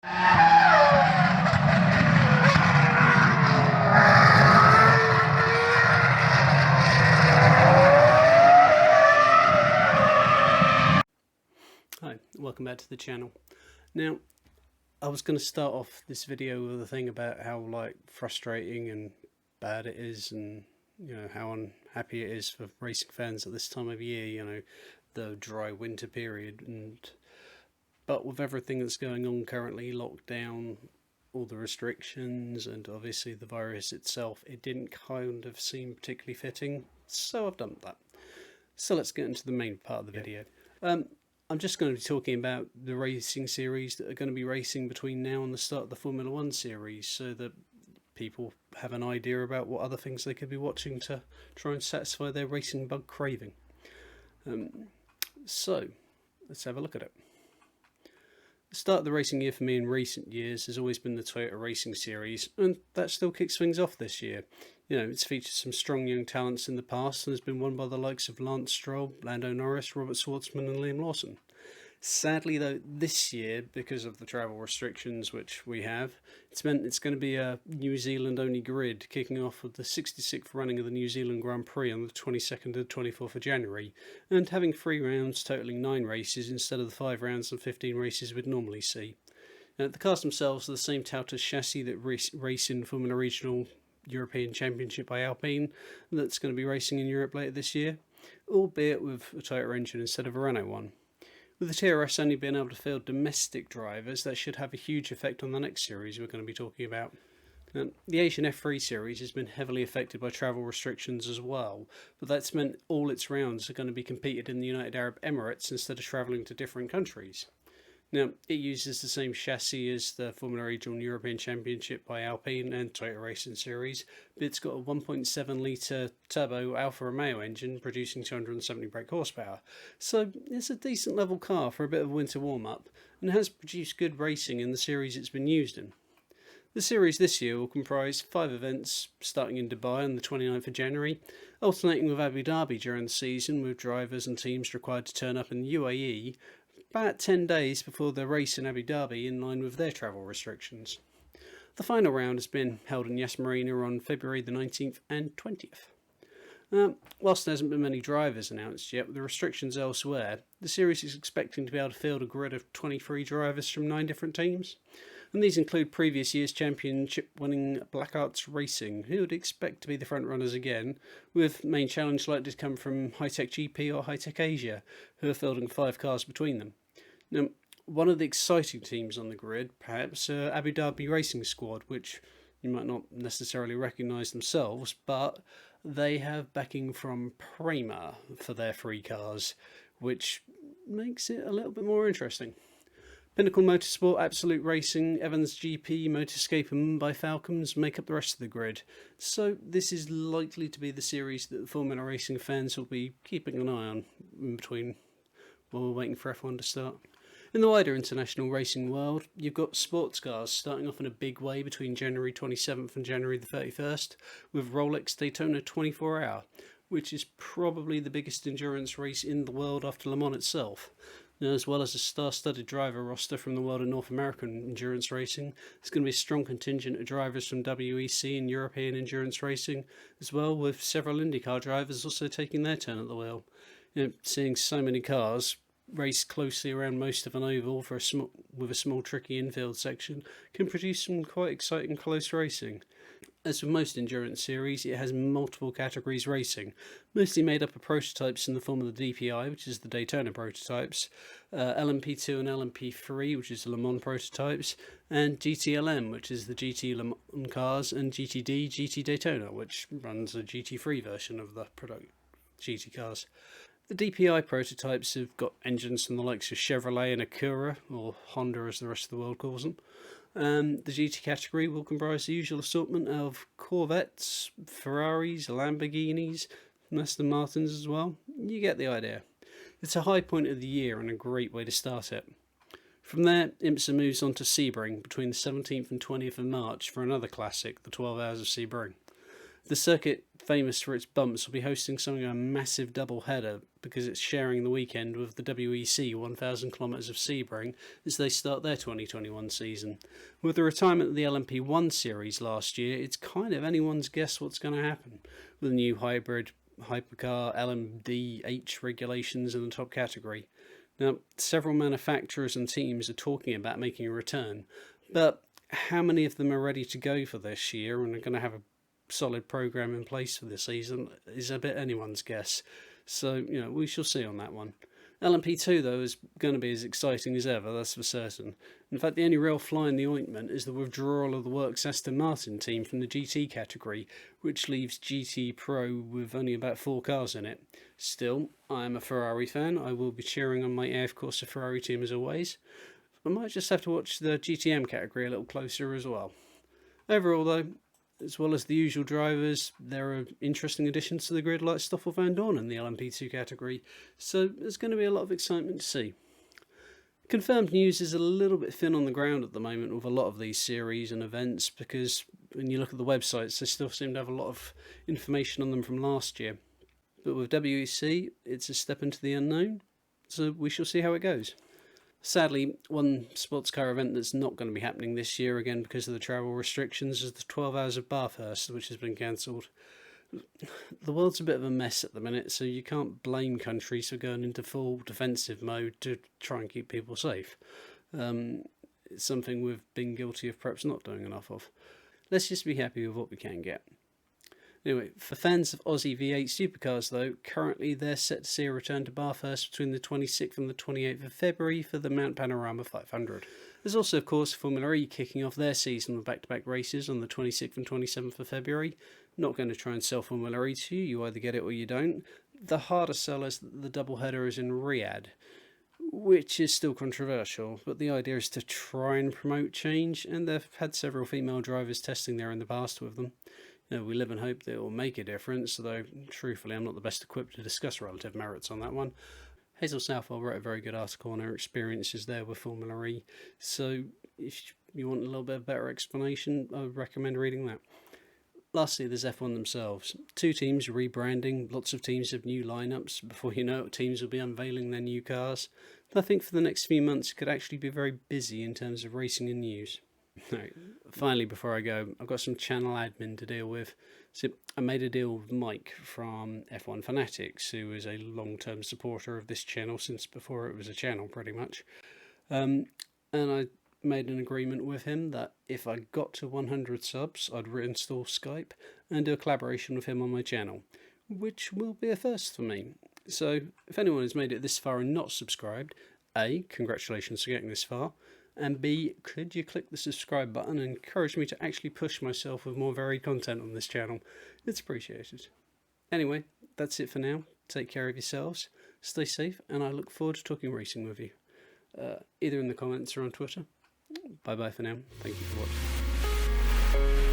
Hi, welcome back to the channel. Now, I was going to start off this video with a thing about how frustrating and bad it is, and how unhappy it is for racing fans at this time of year, the dry winter period, but with everything that's going on currently, lockdown, all the restrictions, and obviously the virus itself, it didn't kind of seem particularly fitting, so I've done that. So let's get into the main part of the video. I'm just going to be talking about the racing series that are going to be racing between now and the start of the Formula 1 series, so that people have an idea about what other things they could be watching to try and satisfy their racing bug craving. So let's have a look at it. The start of the racing year for me in recent years has always been the Toyota Racing Series, and that still kicks things off this year. It's featured some strong young talents in the past and has been won by the likes of Lance Stroll, Lando Norris, Robert Schwartzman and Liam Lawson. Sadly though, this year, because of the travel restrictions which we have, it's meant it's going to be a New Zealand only grid, kicking off with the 66th running of the New Zealand Grand Prix on the 22nd and 24th of January, and having 3 rounds totalling 9 races instead of the 5 rounds and 15 races we'd normally see. The cars themselves are the same Tautas chassis that race in Formula Regional European Championship by Alpine, that's going to be racing in Europe later this year, albeit with a Toyota engine instead of a Renault one. With the TRS only being able to field domestic drivers, that should have a huge effect on the next series we're going to be talking about. The Asian F3 series has been heavily affected by travel restrictions as well, but that's meant all its rounds are going to be competed in the United Arab Emirates instead of travelling to different countries. Now, it uses the same chassis as the Formula Regional European Championship by Alpine and Toyota Racing Series, but it's got a 1.7 litre turbo Alfa Romeo engine producing 270 brake horsepower, so it's a decent level car for a bit of a winter warm-up, and has produced good racing in the series it's been used in. The series this year will comprise 5 events, starting in Dubai on the 29th of January, alternating with Abu Dhabi during the season, with drivers and teams required to turn up in the UAE about 10 days before the race in Abu Dhabi, in line with their travel restrictions. The final round has been held in Yas Marina on February the 19th and 20th. Whilst there hasn't been many drivers announced yet, with the restrictions elsewhere, the series is expecting to be able to field a grid of 23 drivers from 9 different teams, and these include previous year's championship winning Black Arts Racing, who would expect to be the front runners again, with main challenge likely to come from High-Tech GP or High-Tech Asia, who are fielding 5 cars between them. Now, one of the exciting teams on the grid, perhaps Abu Dhabi Racing Squad, which you might not necessarily recognise themselves, but they have backing from Prema for their 3 cars, which makes it a little bit more interesting. Pinnacle Motorsport, Absolute Racing, Evans GP, Motorscape and Mumbai Falcons make up the rest of the grid, so this is likely to be the series that the Formula Racing fans will be keeping an eye on in between while we're waiting for F1 to start. In the wider international racing world, you've got sports cars starting off in a big way between January 27th and January the 31st, with Rolex Daytona 24 Hour, which is probably the biggest endurance race in the world after Le Mans itself. As well as a star-studded driver roster from the world of North American endurance racing, there's going to be a strong contingent of drivers from WEC and European endurance racing, as well, with several IndyCar drivers also taking their turn at the wheel. Seeing so many cars race closely around most of an oval with a small tricky infield section can produce some quite exciting close racing. As with most endurance series, it has multiple categories racing, mostly made up of prototypes in the form of the DPI, which is the Daytona prototypes, LMP2 and LMP3, which is the Le Mans prototypes, and GTLM, which is the GT Le Mans cars, and GTD, GT Daytona, which runs a GT3 version of the GT cars. The DPI prototypes have got engines from the likes of Chevrolet and Acura, or Honda as the rest of the world calls them. The GT category will comprise the usual assortment of Corvettes, Ferraris, Lamborghinis, and Aston Martins as well. You get the idea. It's a high point of the year and a great way to start it. From there, IMSA moves on to Sebring between the 17th and 20th of March for another classic, the 12 Hours of Sebring. The circuit famous for its bumps, will be hosting something of a massive double header because it's sharing the weekend with the WEC 1000 kilometres of Sebring as they start their 2021 season. With the retirement of the LMP1 series last year, it's kind of anyone's guess what's going to happen with the new hybrid hypercar LMDH regulations in the top category. Now, several manufacturers and teams are talking about making a return, but how many of them are ready to go for this year and are going to have a solid program in place for this season is a bit anyone's guess. So, we shall see on that one. LMP2, though, is going to be as exciting as ever, that's for certain. In fact, the only real fly in the ointment is the withdrawal of the Works Aston Martin team from the GT category, which leaves GT Pro with only about 4 cars in it. Still, I am a Ferrari fan. I will be cheering on my AF Corsa Ferrari team as always. I might just have to watch the GTM category a little closer as well. Overall, though, as well as the usual drivers, there are interesting additions to the grid like Stoffel van Dorn in the LMP2 category, so there's going to be a lot of excitement to see. Confirmed news is a little bit thin on the ground at the moment with a lot of these series and events, because when you look at the websites, they still seem to have a lot of information on them from last year. But with WEC, it's a step into the unknown, so we shall see how it goes. Sadly, one sports car event that's not going to be happening this year, again because of the travel restrictions, is the 12 Hours of Bathurst, which has been cancelled. The world's a bit of a mess at the minute, so you can't blame countries for going into full defensive mode to try and keep people safe. It's something we've been guilty of perhaps not doing enough of. Let's just be happy with what we can get. Anyway, for fans of Aussie V8 supercars though, currently they're set to see a return to Bathurst between the 26th and the 28th of February for the Mount Panorama 500. There's also of course Formula E kicking off their season with back-to-back races on the 26th and 27th of February. Not going to try and sell Formula E to you, you either get it or you don't. The harder sell is that the doubleheader is in Riyadh, which is still controversial, but the idea is to try and promote change, and they've had several female drivers testing there in the past with them. We live and hope that it will make a difference, though truthfully I'm not the best equipped to discuss relative merits on that one. Hazel Southwell wrote a very good article on her experiences there with Formula E, so if you want a little bit of better explanation, I would recommend reading that. Lastly, there's F1 themselves. 2 teams rebranding, lots of teams have new lineups. Before you know it, teams will be unveiling their new cars. I think for the next few months it could actually be very busy in terms of racing and news. Right. Finally, before I go, I've got some channel admin to deal with. So I made a deal with Mike from F1 Fanatics, who is a long-term supporter of this channel since before it was a channel, pretty much. And I made an agreement with him that if I got to 100 subs, I'd reinstall Skype and do a collaboration with him on my channel, which will be a first for me. So if anyone has made it this far and not subscribed, A, congratulations for getting this far. And B, could you click the subscribe button and encourage me to actually push myself with more varied content on this channel? It's appreciated. Anyway, that's it for now. Take care of yourselves, stay safe, and I look forward to talking racing with you. Either in the comments or on Twitter. Bye bye for now. Thank you for watching.